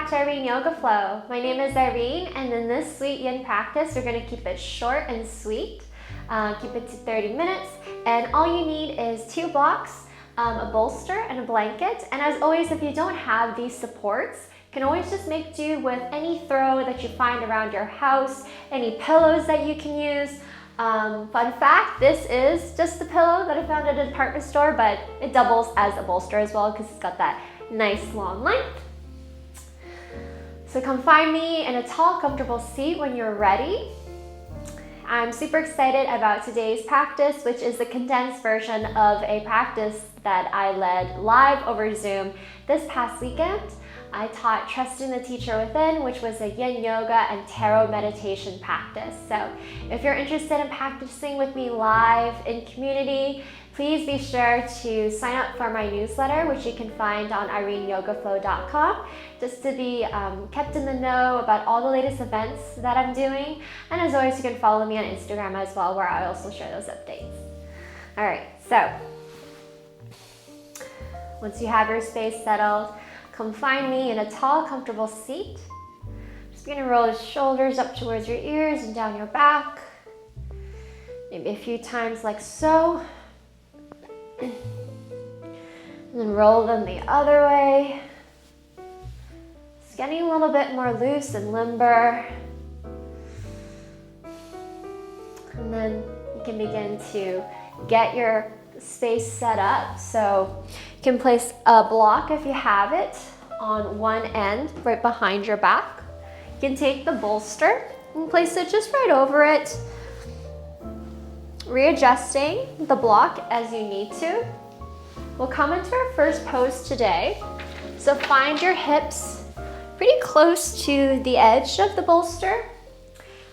back to Irene Yoga Flow. My name is Irene, and in this sweet yin practice, we're going to keep it short and sweet. Keep it to 30 minutes, and all you need is 2 blocks, a bolster, and a blanket. And as always, if you don't have these supports, you can always just make do with any throw that you find around your house, any pillows that you can use. Fun fact, this is just a pillow that I found at a department store, but it doubles as a bolster as well because it's got that nice long length. So come find me in a tall, comfortable seat when you're ready. I'm super excited about today's practice, which is the condensed version of a practice that I led live over Zoom this past weekend. I taught Trusting the Teacher Within, which was a Yin Yoga and tarot meditation practice. So if you're interested in practicing with me live in community, please be sure to sign up for my newsletter, which you can find on ireneyogaflow.com, just to be kept in the know about all the latest events that I'm doing. And as always, you can follow me on Instagram as well, where I also share those updates. All right, so once you have your space settled, come find me in a tall, comfortable seat. Just gonna roll the shoulders up towards your ears and down your back. Maybe a few times like so. And then roll them the other way. Just getting a little bit more loose and limber. And then you can begin to get your space set up. So you can place a block, if you have it, on one end right behind your back. You can take the bolster and place it just right over it, readjusting the block as you need to. We'll come into our first pose today. So find your hips pretty close to the edge of the bolster.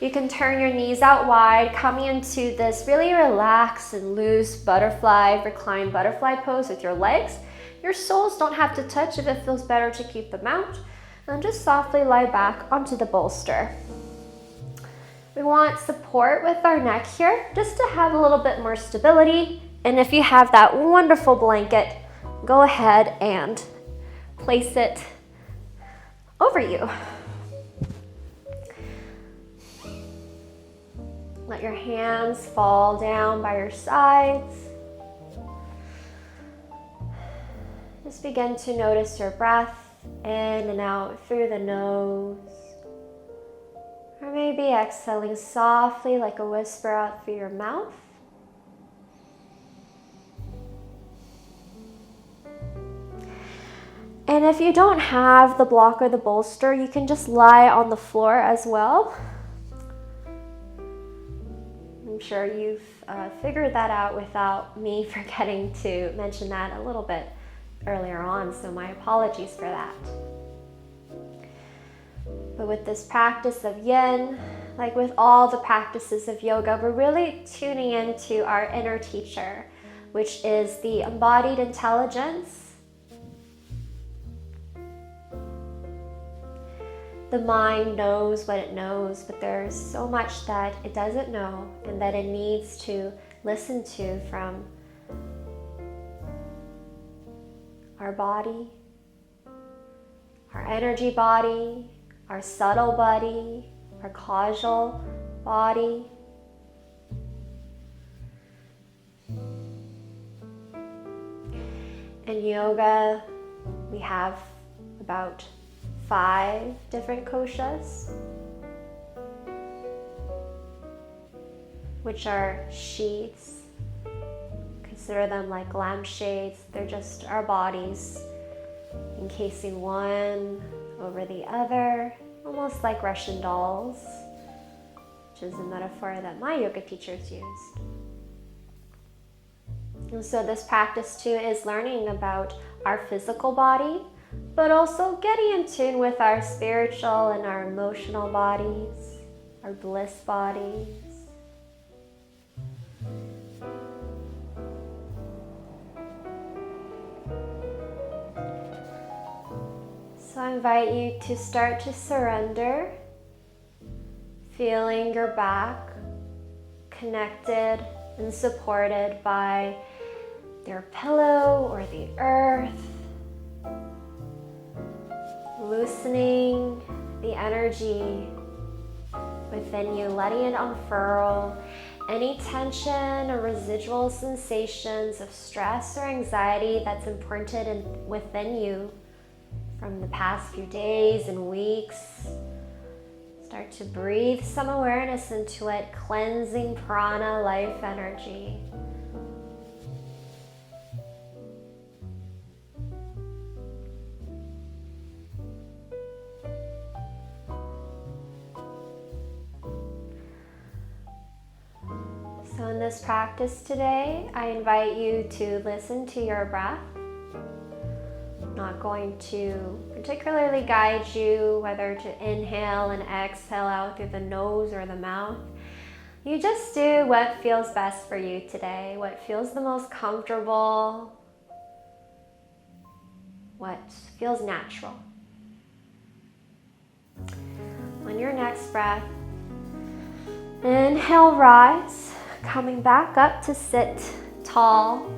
You can turn your knees out wide, coming into this really relaxed and loose butterfly, reclined butterfly pose with your legs. Your soles don't have to touch if it feels better to keep them out. And just softly lie back onto the bolster. We want support with our neck here, just to have a little bit more stability. And if you have that wonderful blanket, go ahead and place it over you. Let your hands fall down by your sides. Just begin to notice your breath in and out through the nose. Or maybe exhaling softly like a whisper out through your mouth. And if you don't have the block or the bolster, you can just lie on the floor as well. I'm sure you've figured that out without me forgetting to mention that a little bit earlier on, so my apologies for that. But with this practice of yin, like with all the practices of yoga, we're really tuning into our inner teacher, which is the embodied intelligence. The mind knows what it knows, but there's so much that it doesn't know and that it needs to listen to from our body, our energy body, our subtle body, our causal body. In yoga, we have about 5 different koshas, which are sheaths. Consider them like lampshades. They're just our bodies encasing one over the other, almost like Russian dolls, which is a metaphor that my yoga teachers used. And so this practice too is learning about our physical body, but also getting in tune with our spiritual and our emotional bodies, our bliss bodies. So I invite you to start to surrender, feeling your back connected and supported by your pillow or the earth. loosening the energy within you, letting it unfurl. Any tension or residual sensations of stress or anxiety that's imprinted within you from the past few days and weeks. Start to breathe some awareness into it, cleansing prana, life energy. So in this practice today, I invite you to listen to your breath. I'm not going to particularly guide you whether to inhale and exhale out through the nose or the mouth. You just do what feels best for you today, what feels the most comfortable, what feels natural. On your next breath, inhale, rise, coming back up to sit tall.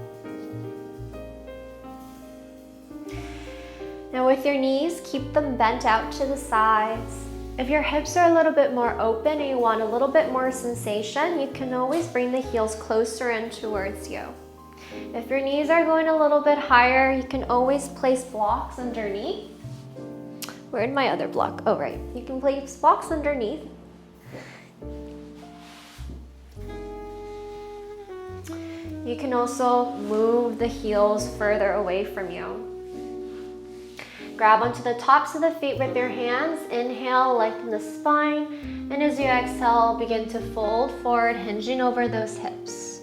Now with your knees, keep them bent out to the sides. If your hips are a little bit more open and you want a little bit more sensation, you can always bring the heels closer in towards you. If your knees are going a little bit higher, you can always place blocks underneath. Where'd my other block? Oh, right. You can place blocks underneath. You can also move the heels further away from you. Grab onto the tops of the feet with your hands. Inhale, lengthen the spine. And as you exhale, begin to fold forward, hinging over those hips.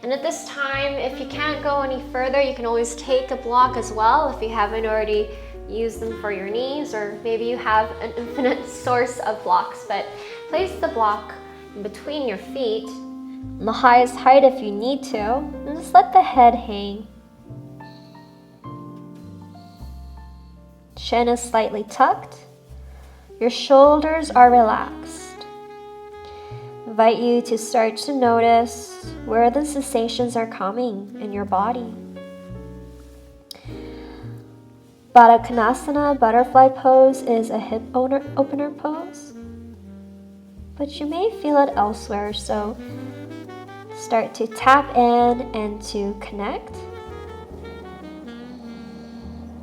And at this time, if you can't go any further, you can always take a block as well if you haven't already used them for your knees, or maybe you have an infinite source of blocks. But place the block in between your feet, the highest height if you need to, and just let the head hang. Chin is slightly tucked. Your shoulders are relaxed. I invite you to start to notice where the sensations are coming in your body. Baddha Konasana, butterfly pose, is a hip opener pose, but you may feel it elsewhere, so start to tap in and to connect.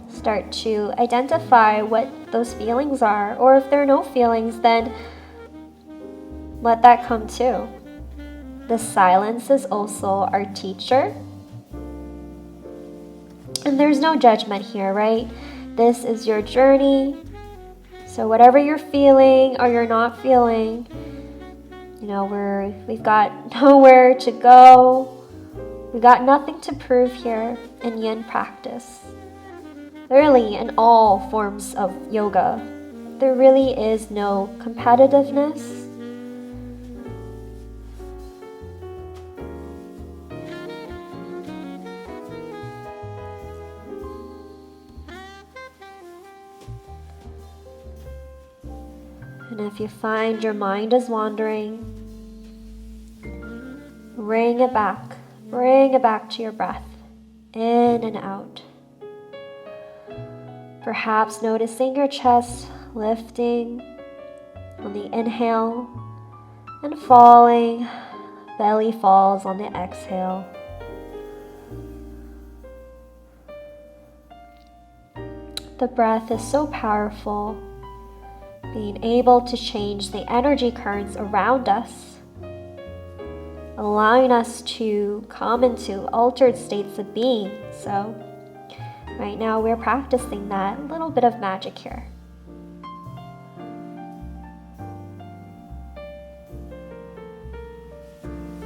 Start to identify what those feelings are, or if there are no feelings, then let that come too. The silence is also our teacher. And there's no judgment here, right? This is your journey. So whatever you're feeling or you're not feeling, you know, we've got nowhere to go. We got nothing to prove here in Yin practice. Really, in all forms of yoga, there really is no competitiveness. And if you find your mind is wandering, bring it back to your breath, in and out. Perhaps noticing your chest lifting on the inhale and falling, belly falls on the exhale. The breath is so powerful, being able to change the energy currents around us, allowing us to come into altered states of being. So right now we're practicing that little bit of magic here.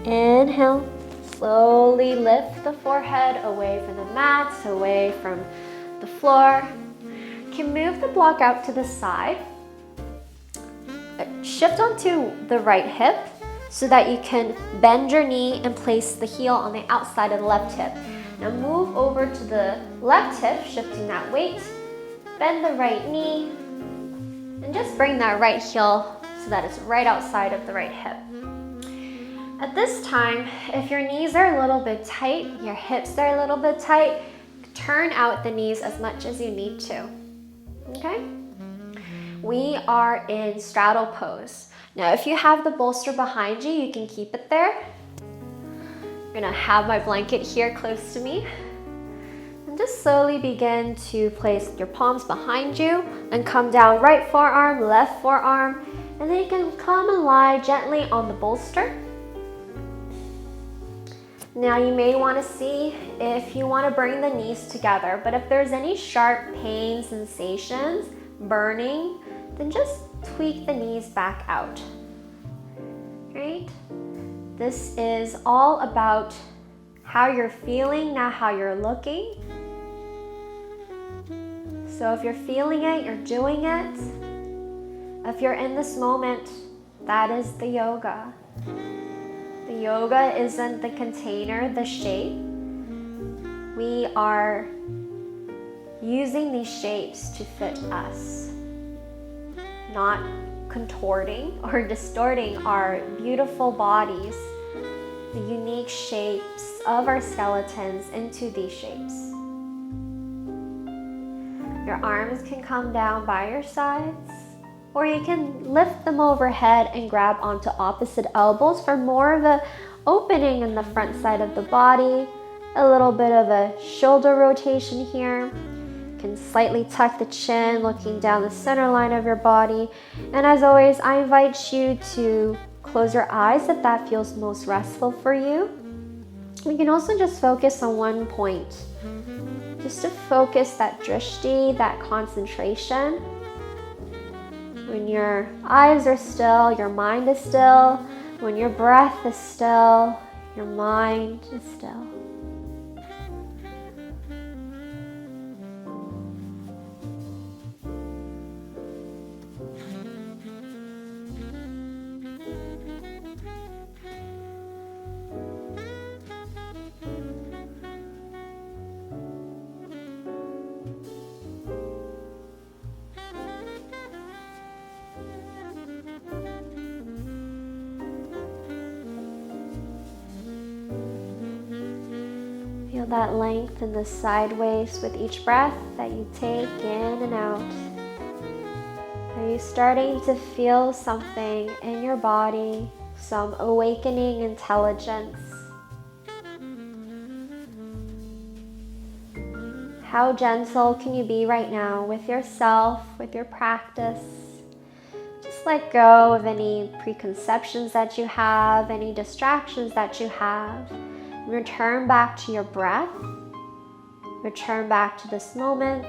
Inhale, slowly lift the forehead away from the mats, away from the floor. You can move the block out to the side. Shift onto the right hip so that you can bend your knee and place the heel on the outside of the left hip. Now move over to the left hip, shifting that weight. Bend the right knee and just bring that right heel so that it's right outside of the right hip. At this time, if your knees are a little bit tight, your hips are a little bit tight, turn out the knees as much as you need to. Okay? We are in straddle pose. Now, if you have the bolster behind you, you can keep it there. I'm gonna have my blanket here close to me. And just slowly begin to place your palms behind you and come down right forearm, left forearm, and then you can come and lie gently on the bolster. Now you may want to see if you want to bring the knees together, but if there's any sharp pain sensations, burning, then just tweak the knees back out, right? This is all about how you're feeling, not how you're looking. So if you're feeling it, you're doing it. If you're in this moment, that is the yoga. The yoga isn't the container, the shape. We are using these shapes to fit us, not contorting or distorting our beautiful bodies, the unique shapes of our skeletons into these shapes. Your arms can come down by your sides, or you can lift them overhead and grab onto opposite elbows for more of an opening in the front side of the body, a little bit of a shoulder rotation here. You can slightly tuck the chin, looking down the center line of your body. And as always, I invite you to close your eyes if that feels most restful for you. You can also just focus on one point, just to focus that drishti, that concentration. When your eyes are still, your mind is still. When your breath is still, your mind is still. Feel that length in the sideways with each breath that you take in and out. Are you starting to feel something in your body, some awakening intelligence? How gentle can you be right now with yourself, with your practice? Just let go of any preconceptions that you have, any distractions that you have. Return back to your breath. Return back to this moment.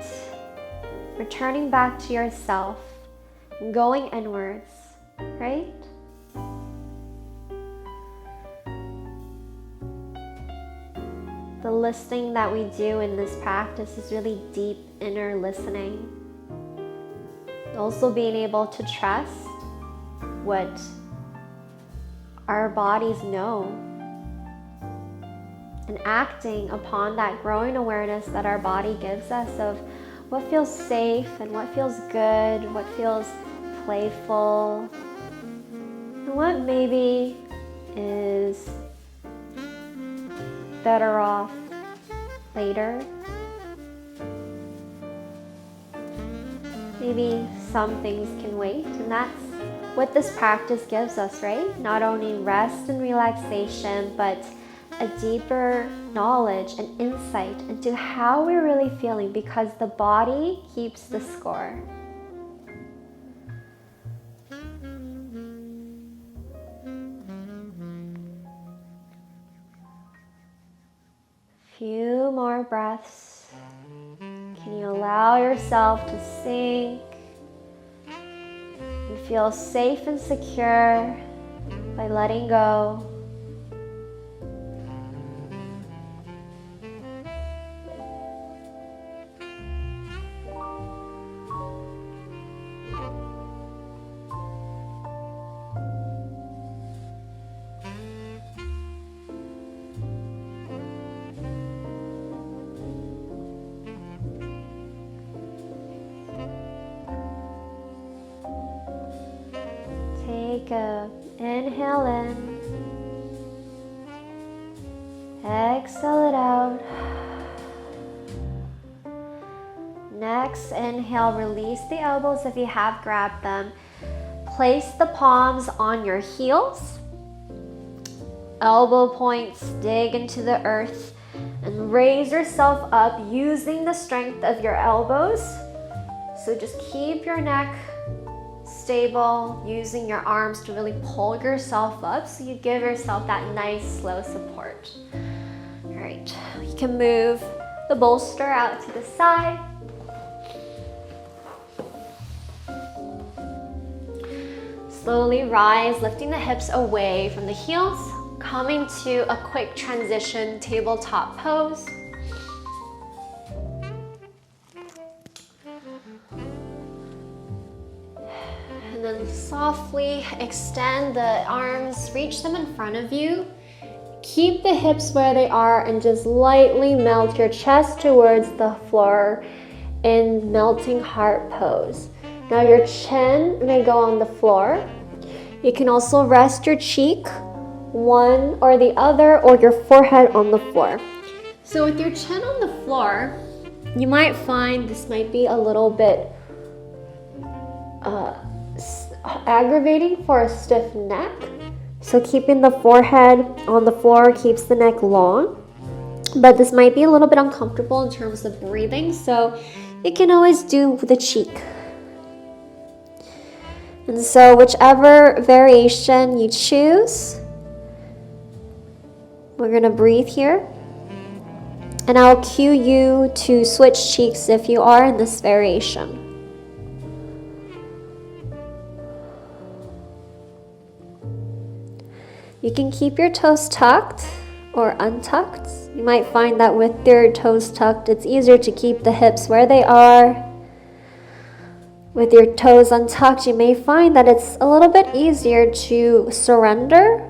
Returning back to yourself. Going inwards, right? The listening that we do in this practice is really deep inner listening. Also being able to trust what our bodies know, and acting upon that growing awareness that our body gives us of what feels safe and what feels good, what feels playful, and what maybe is better off later. Maybe some things can wait, and that's what this practice gives us, right? Not only rest and relaxation, but a deeper knowledge and insight into how we're really feeling, because the body keeps the score. Few more breaths. Can you allow yourself to sink and feel safe and secure by letting go? Take a inhale in, exhale it out. Next, inhale, release the elbows if you have grabbed them. Place the palms on your heels. Elbow points dig into the earth and raise yourself up using the strength of your elbows. So just keep your neck stable, using your arms to really pull yourself up so you give yourself that nice slow support. All right, you can move the bolster out to the side. Slowly rise, lifting the hips away from the heels, coming to a quick transition tabletop pose. And then softly extend the arms, reach them in front of you. Keep the hips where they are and just lightly melt your chest towards the floor in melting heart pose. Now your chin may go on the floor. You can also rest your cheek, one or the other, or your forehead on the floor. So with your chin on the floor, you might find this might be a little bit aggravating for a stiff neck. So keeping the forehead on the floor keeps the neck long, but this might be a little bit uncomfortable in terms of breathing, so you can always do the cheek. And so whichever variation you choose, we're gonna breathe here. And I'll cue you to switch cheeks if you are in this variation. You can keep your toes tucked or untucked. You might find that with your toes tucked, it's easier to keep the hips where they are. With your toes untucked, you may find that it's a little bit easier to surrender.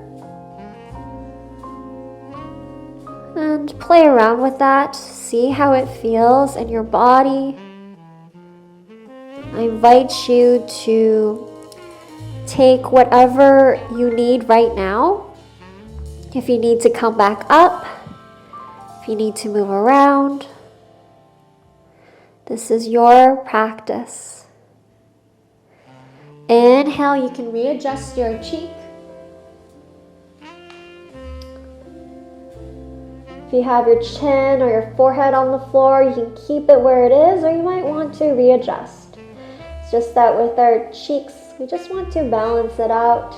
And play around with that. See how it feels in your body. I invite you to take whatever you need right now. If you need to come back up, if you need to move around, this is your practice. Inhale, you can readjust your cheek. If you have your chin or your forehead on the floor, you can keep it where it is, or you might want to readjust. It's just that with our cheeks, we just want to balance it out.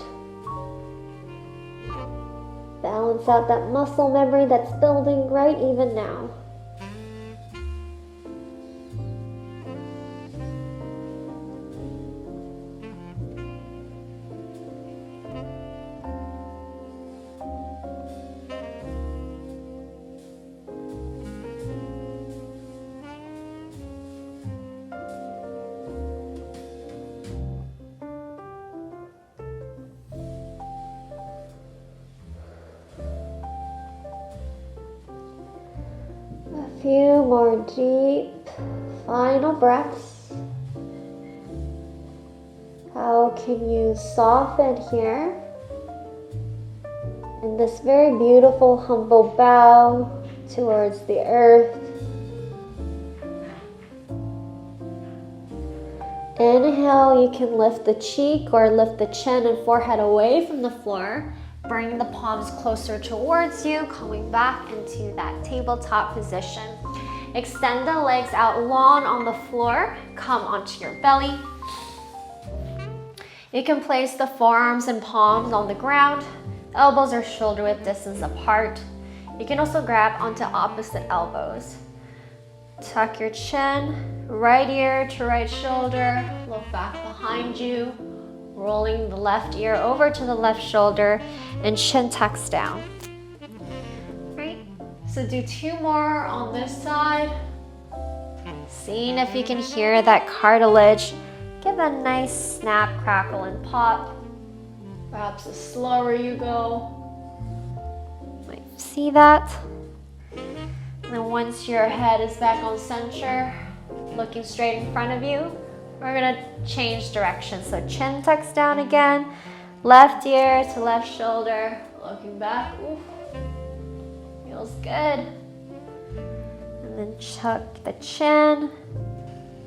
Balance out that muscle memory that's building right even now. Few more deep final breaths. How can you soften here in this very beautiful humble bow towards the earth? Inhale, you can lift the cheek or lift the chin and forehead away from the floor. Bring the palms closer towards you, coming back into that tabletop position. Extend the legs out long on the floor. Come onto your belly. You can place the forearms and palms on the ground. Elbows are shoulder width distance apart. You can also grab onto opposite elbows. Tuck your chin, right ear to right shoulder. Look back behind you. Rolling the left ear over to the left shoulder and chin tucks down. Right? So do two more on this side. Seeing if you can hear that cartilage. Give a nice snap, crackle, and pop. Perhaps the slower you go. Might see that. And then once your head is back on center, looking straight in front of you, we're gonna change direction. So chin tucks down again, left ear to left shoulder, looking back. Ooh, feels good. And then tuck the chin,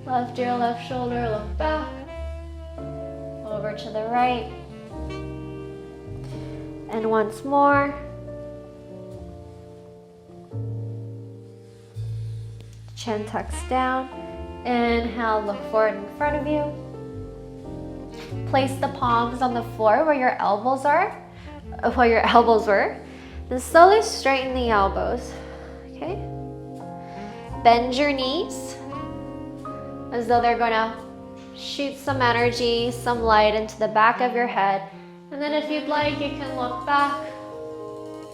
Left ear, left shoulder, look back. Over to the right. And once more. Chin tucks down. Inhale, look forward in front of you. Place the palms on the floor where your elbows are, where your elbows were. Then slowly straighten the elbows, okay? Bend your knees as though they're gonna shoot some energy, some light into the back of your head. And then if you'd like, you can look back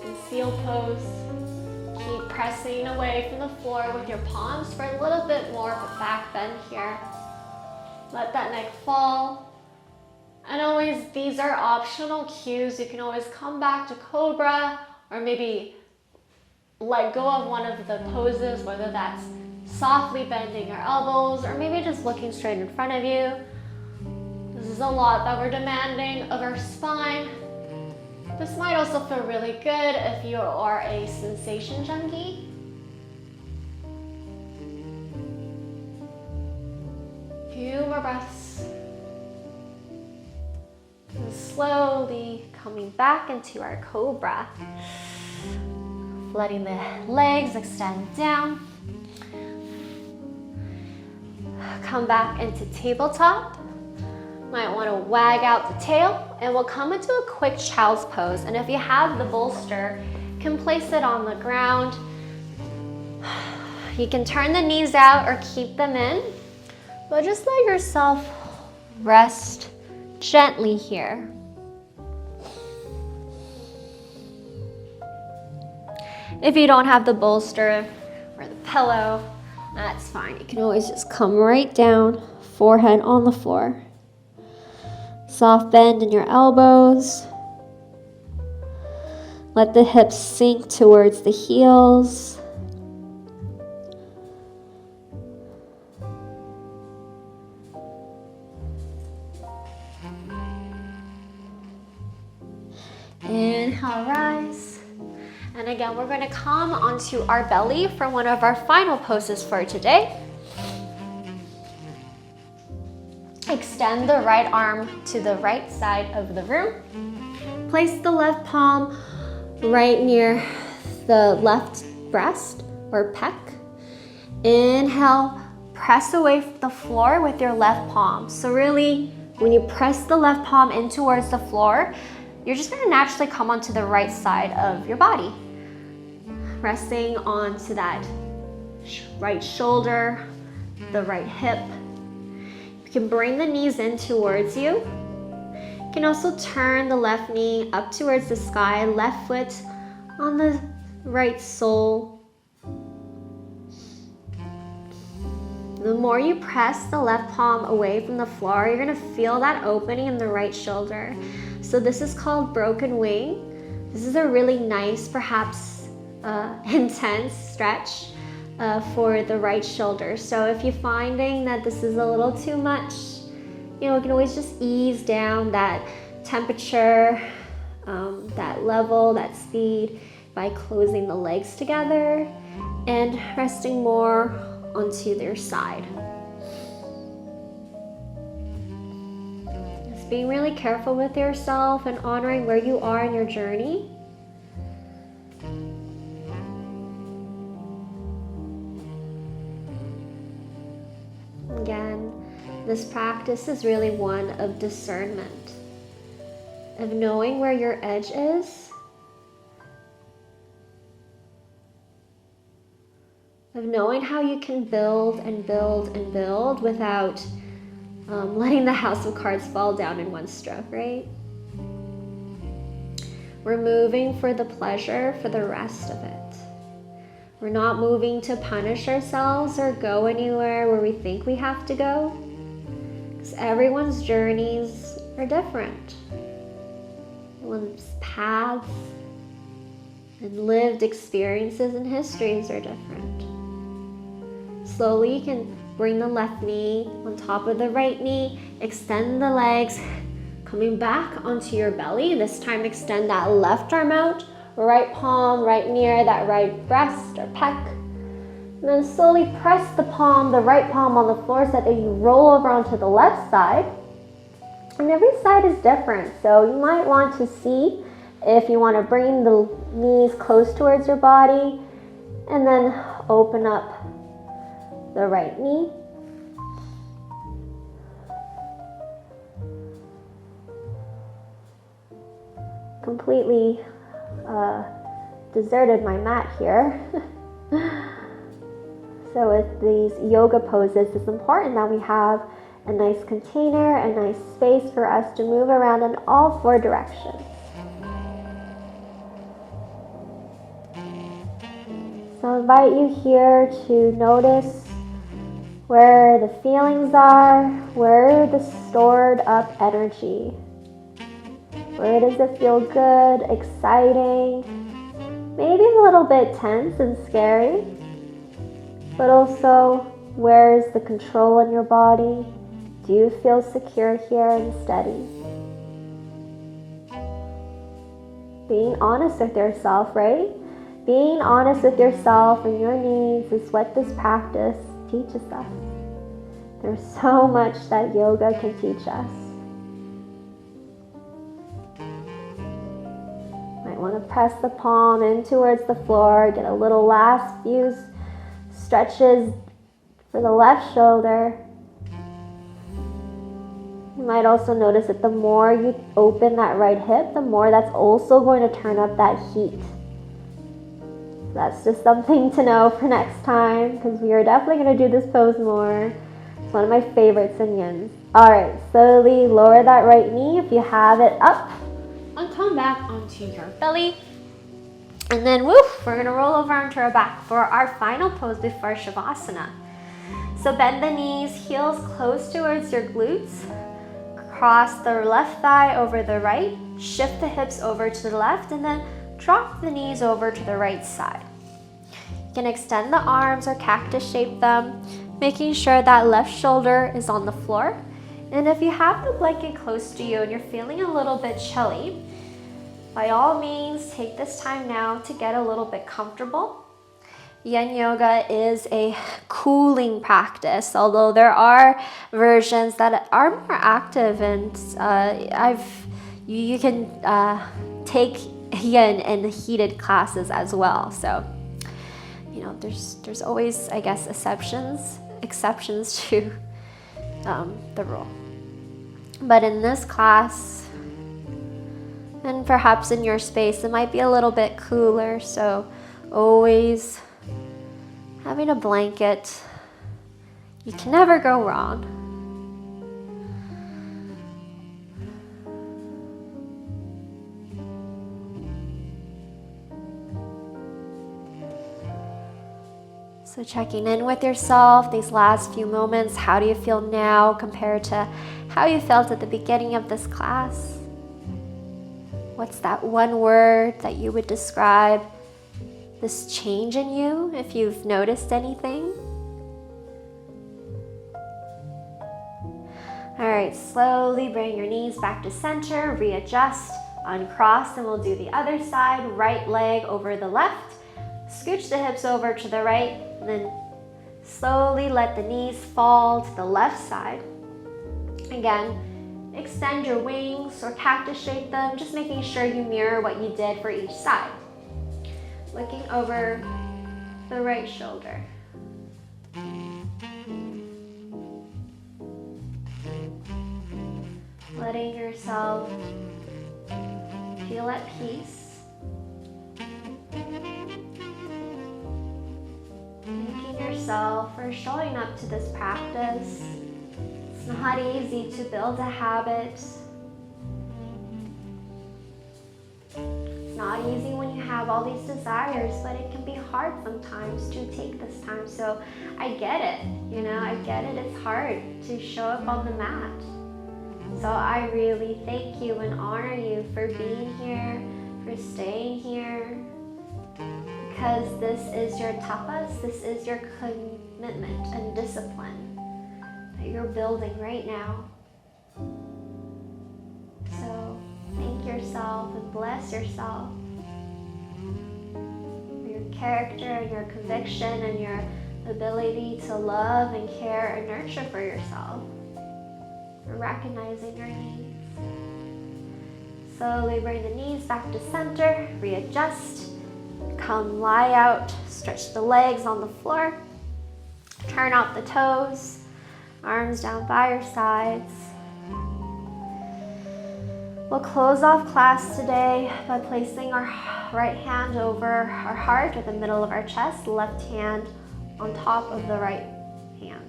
in seal pose. Keep pressing away from the floor with your palms for a little bit more of a back bend here. Let that neck fall. And always, these are optional cues. You can always come back to Cobra or maybe let go of one of the poses, whether that's softly bending your elbows or maybe just looking straight in front of you. This is a lot that we're demanding of our spine. This might also feel really good if you are a sensation junkie. Few more breaths. And slowly coming back into our Cobra. Letting the legs extend down. Come back into tabletop. Might want to wag out the tail, and we'll come into a quick child's pose. And if you have the bolster, you can place it on the ground. You can turn the knees out or keep them in, but just let yourself rest gently here. If you don't have the bolster or the pillow, that's fine. You can always just come right down, forehead on the floor. Soft bend in your elbows. Let the hips sink towards the heels. Inhale, rise. And again, we're going to come onto our belly for one of our final poses for today. Extend the right arm to the right side of the room. Place the left palm right near the left breast or pec. Inhale, press away from the floor with your left palm. So really, when you press the left palm in towards the floor, you're just going to naturally come onto the right side of your body. Resting onto that right shoulder, the right hip. You can bring the knees in towards you. You can also turn the left knee up towards the sky, left foot on the right sole. The more you press the left palm away from the floor, you're going to feel that opening in the right shoulder. So this is called broken wing. This is a really nice, perhaps intense stretch for the right shoulder. So if you're finding that this is a little too much, you can always just ease down that temperature, that level, that speed by closing the legs together and resting more onto their side. Just being really careful with yourself and honoring where you are in your journey. Again, this practice is really one of discernment, of knowing where your edge is, of knowing how you can build and build and build without letting the house of cards fall down in one stroke, right? We're moving for the pleasure, for the rest of it. We're not moving to punish ourselves or go anywhere where we think we have to go, because everyone's journeys are different. Everyone's paths and lived experiences and histories are different. Slowly you can bring the left knee on top of the right knee, extend the legs, coming back onto your belly. This time extend that left arm out, right palm right near that right breast or pec. And then slowly press the right palm on the floor so that you roll over onto the left side. And every side is different, so you might want to see if you want to bring the knees close towards your body and then open up the right knee. Completely deserted my mat here. So with these yoga poses, it's important that we have a nice container, a nice space for us to move around in all 4 directions. So I invite you here to notice where the feelings are, where the stored up energy. Where does it feel good, exciting, maybe a little bit tense and scary, but also where is the control in your body? Do you feel secure here and steady? Being honest with yourself, right? Being honest with yourself and your needs is what this practice teaches us. There's so much that yoga can teach us. Might want to press the palm in towards the floor, get a little last few stretches for the left shoulder. You might also notice that the more you open that right hip, the more that's also going to turn up that heat. That's just something to know for next time, because we are definitely going to do this pose more. It's one of my favorites in Yin. Alright, slowly lower that right knee if you have it up. And come back onto your belly. And then woof, we're going to roll over onto our back for our final pose before Shavasana. So bend the knees, heels close towards your glutes. Cross the left thigh over the right. Shift the hips over to the left, and then drop the knees over to the right side. You can extend the arms or cactus shape them, making sure that left shoulder is on the floor. And if you have the blanket close to you and you're feeling a little bit chilly, by all means, take this time now to get a little bit comfortable. Yin Yoga is a cooling practice, although there are versions that are more active, and you can take Yin in the heated classes as well. So, you know, there's always, I guess, exceptions to the rule. But in this class, and perhaps in your space, it might be a little bit cooler. So always having a blanket, you can never go wrong. So checking in with yourself these last few moments. How do you feel now compared to how you felt at the beginning of this class? What's that one word that you would describe this change in you, if you've noticed anything? All right, slowly bring your knees back to center, readjust, uncross, and we'll do the other side. Right leg over the left. Scooch the hips over to the right, and then slowly let the knees fall to the left side. Again, extend your wings or cactus shape them, just making sure you mirror what you did for each side. Looking over the right shoulder. Letting yourself feel at peace. Thanking yourself for showing up to this practice. It's not easy to build a habit. It's not easy when you have all these desires, but it can be hard sometimes to take this time. So I get it, you know, I get it. It's hard to show up on the mat. So I really thank you and honor you for being here, for staying here, because this is your tapas, this is your commitment and discipline that you're building right now. So thank yourself and bless yourself for your character and your conviction and your ability to love and care and nurture for yourself. Recognizing your needs. Slowly bring the knees back to center, readjust, come lie out, stretch the legs on the floor, turn out the toes, arms down by your sides. We'll close off class today by placing our right hand over our heart or the middle of our chest, left hand on top of the right hand.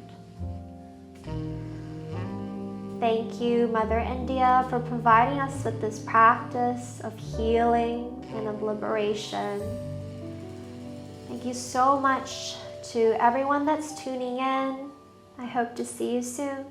Thank you, Mother India, for providing us with this practice of healing and of liberation. Thank you so much to everyone that's tuning in. I hope to see you soon.